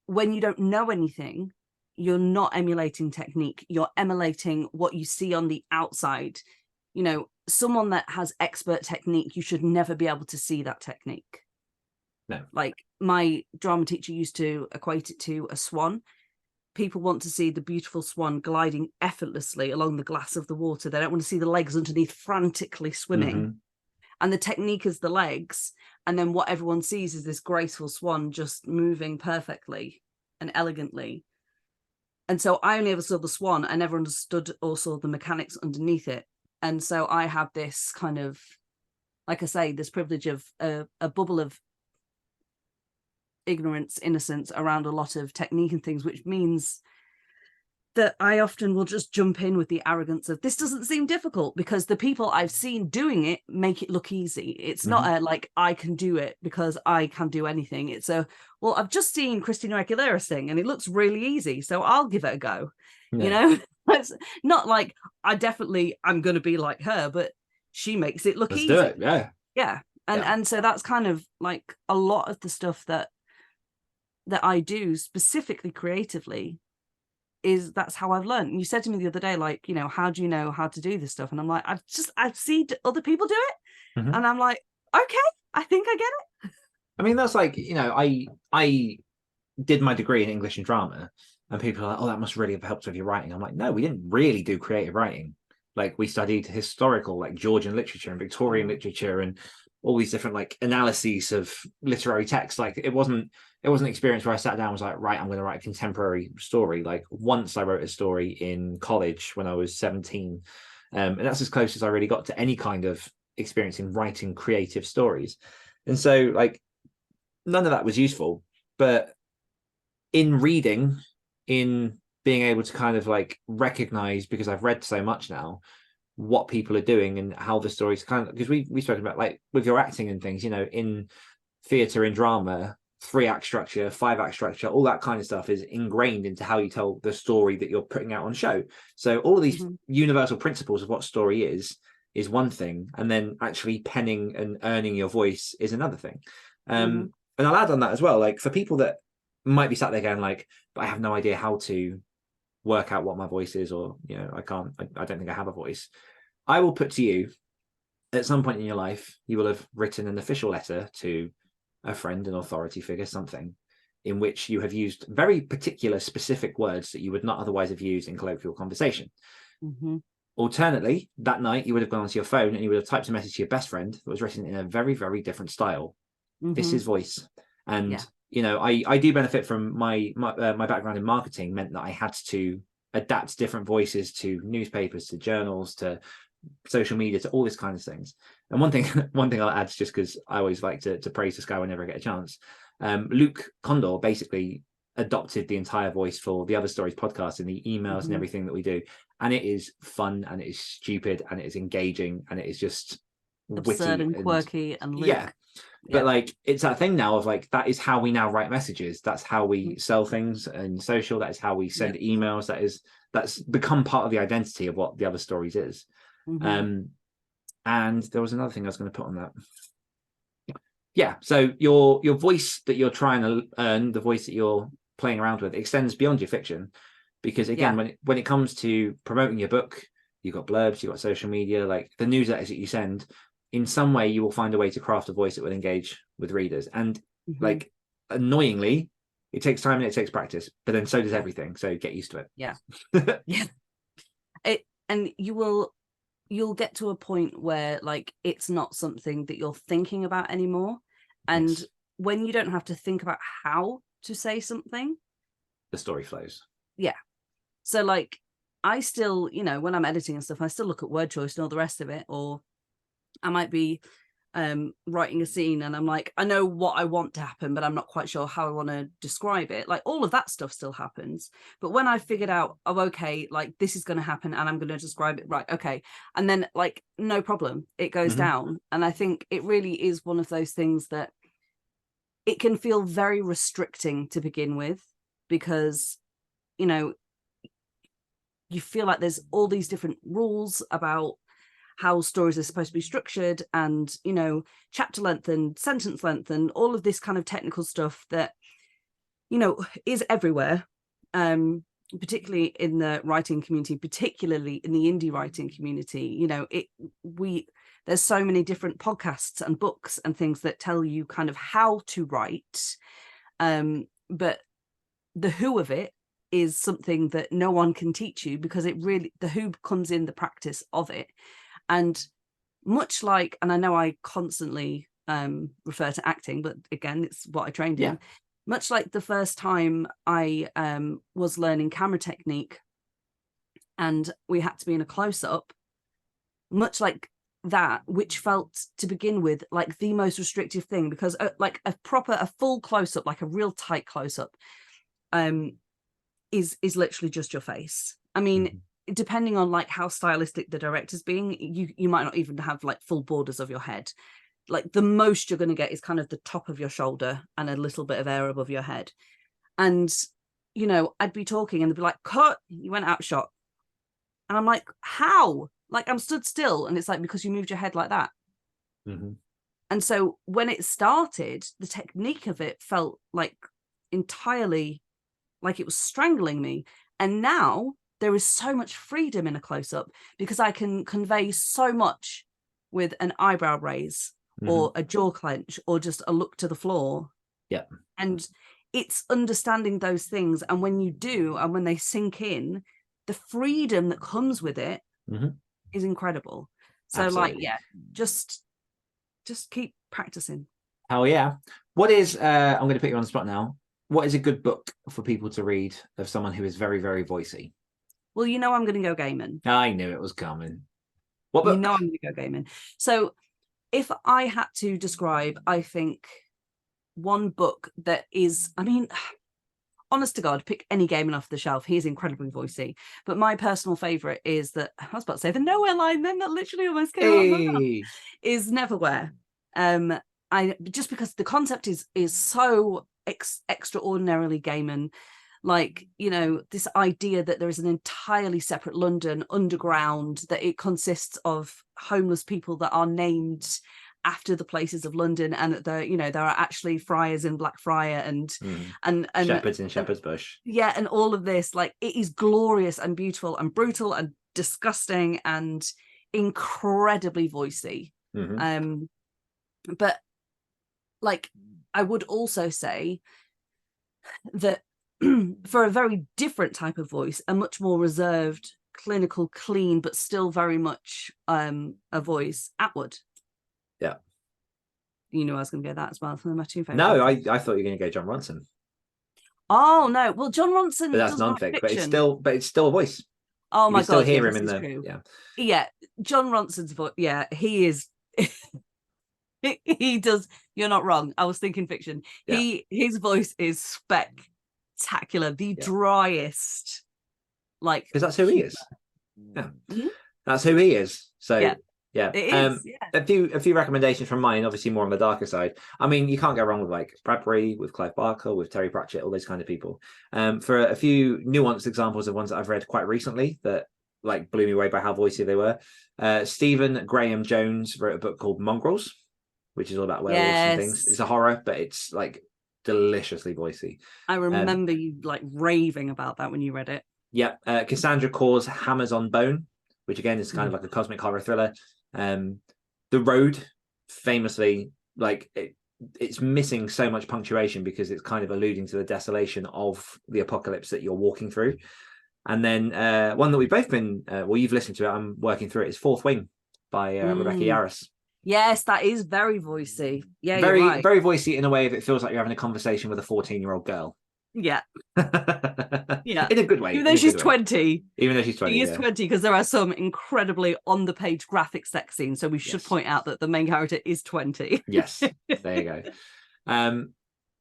when you don't know anything, you're not emulating technique. You're emulating what you see on the outside. You know, someone that has expert technique, you should never be able to see that technique. No. Like my drama teacher used to equate it to a swan. People want to see the beautiful swan gliding effortlessly along the glass of the water. They don't want to see the legs underneath frantically swimming. Mm-hmm. And the technique is the legs. And then what everyone sees is this graceful swan just moving perfectly and elegantly. And so I only ever saw the swan. I never understood or saw the mechanics underneath it. And so I have this kind of, like I say, this privilege of a bubble of ignorance, innocence around a lot of technique and things, which means that I often will just jump in with the arrogance of, this doesn't seem difficult, because the people I've seen doing it make it look easy. It's not a like, I can do it because I can do anything. It's a, well, I've just seen Christina Aguilera sing and it looks really easy, so I'll give it a go. Yeah. You know, it's not like I'm going to be like her, but she makes it look easy. Let's do it. Yeah. And so that's kind of like a lot of the stuff that I do specifically creatively is that's how I've learned. And you said to me the other day, like, you know, how do you know how to do this stuff? And I'm like, I've seen other people do it. And I'm like, okay, I think I get it. I mean, that's like, you know, I did my degree in English and drama, and people are like, oh, that must really have helped with your writing. I'm like, no, we didn't really do creative writing. Like, we studied historical, like Georgian literature and Victorian literature and all these different like analyses of literary text. Like, it wasn't an experience where I sat down and was like, right, I'm going to write a contemporary story. Like, once I wrote a story in college when I was 17, and that's as close as I really got to any kind of experience in writing creative stories. And so, like, none of that was useful. But in reading, in being able to kind of like recognize, because I've read so much now, what people are doing and how the stories kind of, because we've spoken about, like, with your acting and things, you know, in theatre and drama, 3-act structure, 5-act structure, all that kind of stuff is ingrained into how you tell the story that you're putting out on show. So all of these universal principles of what story is one thing, and then actually penning and earning your voice is another thing. And I'll add on that as well, like, for people that might be sat there going like, but I have no idea how to work out what my voice is, or, you know, I don't think I have a voice. I will put to you, at some point in your life, you will have written an official letter to a friend, an authority figure, something, in which you have used very particular specific words that you would not otherwise have used in colloquial conversation. Alternately, that night you would have gone onto your phone and you would have typed a message to your best friend that was written in a very, very different style. This is voice. And you know, I do benefit from my background in marketing, meant that I had to adapt different voices to newspapers, to journals, to social media, to all this kind of things. And one thing I'll add, just because I always like to praise this guy whenever I get a chance, Luke Condor basically adopted the entire voice for the Other Stories podcast and the emails and everything that we do, and it is fun and it is stupid and it is engaging and it is just absurd and quirky and Luke. But like, it's that thing now of like, that is how we now write messages, that's how we sell things in social, that is how we send emails, that's become part of the identity of what the Other Stories is. And there was another thing I was going to put on that. So your voice that you're trying to earn, the voice that you're playing around with, extends beyond your fiction, because again, when it comes to promoting your book, you've got blurbs, you've got social media, like the newsletters that you send, in some way you will find a way to craft a voice that will engage with readers. And like, annoyingly, it takes time and it takes practice, but then so does everything, so get used to it. And you'll get to a point where like, it's not something that you're thinking about anymore, and when you don't have to think about how to say something, the story flows. So like, I still, you know, when I'm editing and stuff, I still look at word choice and all the rest of it. Or I might be writing a scene and I'm like, I know what I want to happen, but I'm not quite sure how I want to describe it. Like, all of that stuff still happens. But when I figured out, oh, okay, like this is going to happen and I'm going to describe it, right, okay. And then like, no problem, it goes down. And I think it really is one of those things that it can feel very restricting to begin with, because, you know, you feel like there's all these different rules about how stories are supposed to be structured, and, you know, chapter length and sentence length and all of this kind of technical stuff that, you know, is everywhere, particularly in the writing community, particularly in the indie writing community. You know, there's so many different podcasts and books and things that tell you kind of how to write, but the who of it is something that no one can teach you, because the who comes in the practice of it. And much like, and I know I constantly refer to acting, but again, it's what I trained in. Much like the first time I was learning camera technique and we had to be in a close-up, much like that, which felt to begin with like the most restrictive thing, because like a full close-up, like a real tight close-up, is literally just your face. I mean, depending on like how stylistic the director's being, you might not even have like full borders of your head. Like the most you're going to get is kind of the top of your shoulder and a little bit of air above your head. And, you know, I'd be talking and they'd be like, cut, you went out shot. And I'm like, how? Like, I'm stood still. And it's like, because you moved your head like that. And so when it started, the technique of it felt like entirely like it was strangling me. And now there is so much freedom in a close-up, because I can convey so much with an eyebrow raise or a jaw clench or just a look to the floor. And it's understanding those things. And when you do, and when they sink in, the freedom that comes with it is incredible. So Absolutely. Like, yeah, just keep practicing. Hell yeah. What is, I'm going to put you on the spot now. What is a good book for people to read of someone who is very, very voicey? Well, you know, I'm going to go Gaiman. I knew it was coming. What book? You know, I'm going to go Gaiman. So if I had to describe, I think one book that is, I mean, honest to God, pick any Gaiman off the shelf. He is incredibly voicey. But my personal favourite is that, I was about to say the Nowhere line, then that literally almost came out of my mouth, is Neverwhere. Just because the concept is so extraordinarily Gaiman. Like, you know, this idea that there is an entirely separate London underground, that it consists of homeless people that are named after the places of London, and that there, you know, there are actually friars in Blackfriar and shepherds in Shepherd's Bush. Yeah, and all of this, like, it is glorious and beautiful and brutal and disgusting and incredibly voicey. But like, I would also say that for a very different type of voice, a much more reserved, clinical, clean, but still very much a voice, Atwood. Yeah. You know I was going to go that as well. For my two favorites. No, I thought you were going to go John Ronson. Oh no, well, John Ronson, but that's non-fiction, but it's still a voice. Oh my God, still hear yeah, him in the true. Yeah. John Ronson's voice. Yeah, he is. He does. You're not wrong. I was thinking fiction. Yeah. His voice is spectacular. The driest, like, because that's who he is. Yeah, that's who he is. So yeah. It is, a few recommendations from mine, obviously more on the darker side. I mean, you can't go wrong with like Bradbury, with Clive Barker, with Terry Pratchett, all those kind of people. For a few nuanced examples of ones that I've read quite recently that like blew me away by how voicey they were. Stephen Graham Jones wrote a book called Mongrels, which is all about werewolves and things. It's a horror, but it's like deliciously voicey. I remember you like raving about that when you read it. Yeah. Cassandra Core's Hammers on Bone, which again is kind of like a cosmic horror thriller. The Road, famously, like it's missing so much punctuation because it's kind of alluding to the desolation of the apocalypse that you're walking through. And then one that we've both been, you've listened to it, I'm working through it, is Fourth Wing by Rebecca Yarros. Yes, that is very voicey. Yeah, very, you're right. very voicey in a way that it feels like you're having a conversation with a 14-year-old girl. Yeah. Yeah. In a good way. Even though she's 20. Even though she's 20. She is 20, because there are some incredibly on-the-page graphic sex scenes. So we should point out that the main character is 20. Yes. There you go.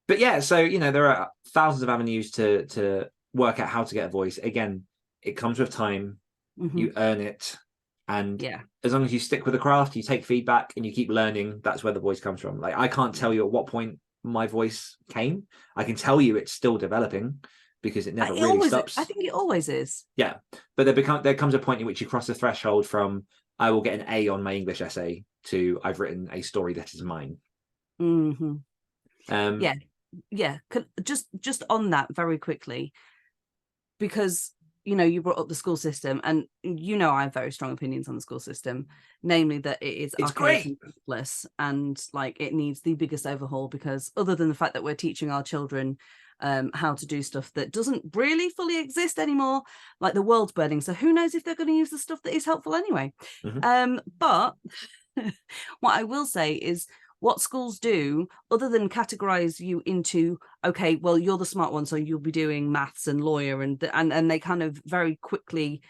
But yeah, so, you know, there are thousands of avenues to work out how to get a voice. Again, it comes with time. You earn it. And as long as you stick with the craft, you take feedback and you keep learning, that's where the voice comes from. Like, I can't tell you at what point my voice came. I can tell you it's still developing because it never really stops. I think it always is. Yeah, but there comes a point in which you cross the threshold from I will get an A on my English essay to I've written a story that is mine. Mm-hmm. Yeah. Just on that very quickly, because you brought up the school system, and I have very strong opinions on the school system, namely that it's archaic and useless, and like it needs the biggest overhaul, because other than the fact that we're teaching our children how to do stuff that doesn't really fully exist anymore, like the world's burning, so who knows if they're going to use the stuff that is helpful anyway. But what I will say is, what schools do, other than categorize you into, okay, well, you're the smart one, so you'll be doing maths and lawyer, and they kind of very quickly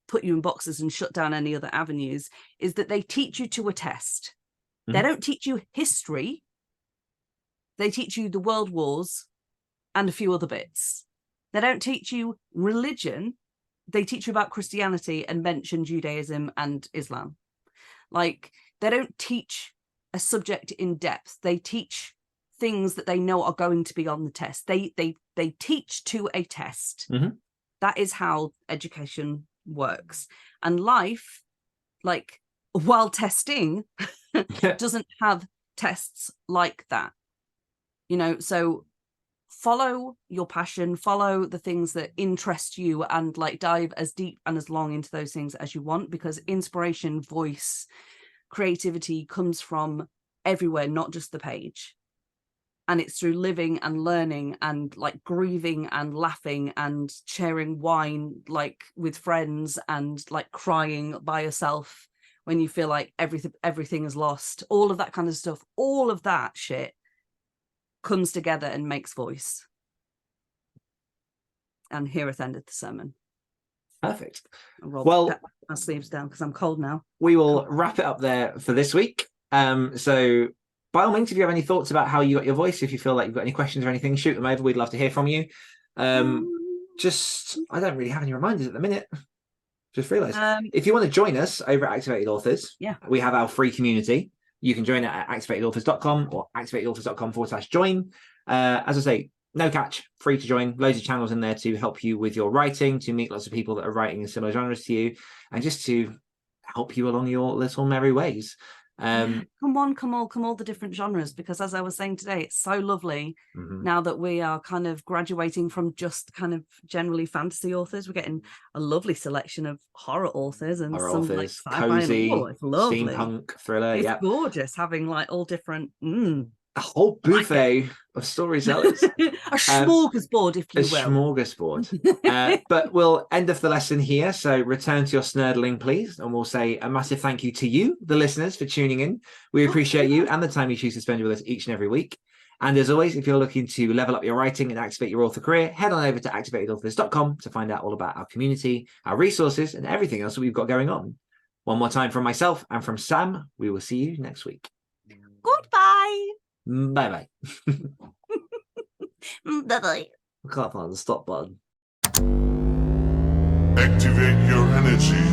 put you in boxes and shut down any other avenues, is that they teach you to a test. They don't teach you history. They teach you the world wars and a few other bits. They don't teach you religion. They teach you about Christianity and mention Judaism and Islam. Like, they don't teach a subject in depth. They teach things that they know are going to be on the test. They teach to a test. That is how education works. And life, like, while testing, doesn't have tests like that. So follow your passion, follow the things that interest you, and like dive as deep and as long into those things as you want, because inspiration, voice, creativity comes from everywhere, not just the page. And it's through living and learning and like grieving and laughing and sharing wine like with friends, and like crying by yourself when you feel like everything is lost. All of that kind of stuff, all of that shit comes together and makes voice. And hereth ended the sermon. Perfect. Well, my sleeves down because I'm cold now. We will wrap it up there for this week. So by all means, if you have any thoughts about how you got your voice, if you feel like you've got any questions or anything, shoot them over. We'd love to hear from you. I don't really have any reminders at the minute. Just realised. If you want to join us over at Activated Authors, we have our free community. You can join it at activatedauthors.com or activatedauthors.com/join. As I say, no catch, free to join. Loads of channels in there to help you with your writing, to meet lots of people that are writing in similar genres to you, and just to help you along your little merry ways. Come all the different genres, because as I was saying today, it's so lovely now that we are kind of graduating from just kind of generally fantasy authors. We're getting a lovely selection of horror authors and some like cozy, it's lovely steampunk, thriller. It's gorgeous having like all different a whole buffet of storytellers. A smorgasbord, if you will. A smorgasbord. But we'll end off the lesson here. So return to your snurdling, please. And we'll say a massive thank you to you, the listeners, for tuning in. We appreciate you and the time you choose to spend with us each and every week. And as always, if you're looking to level up your writing and activate your author career, head on over to activatedauthors.com to find out all about our community, our resources, and everything else that we've got going on. One more time from myself and from Sam, we will see you next week. Goodbye. Bye-bye. Bye-bye. I can't find the stop button. Activate your energy.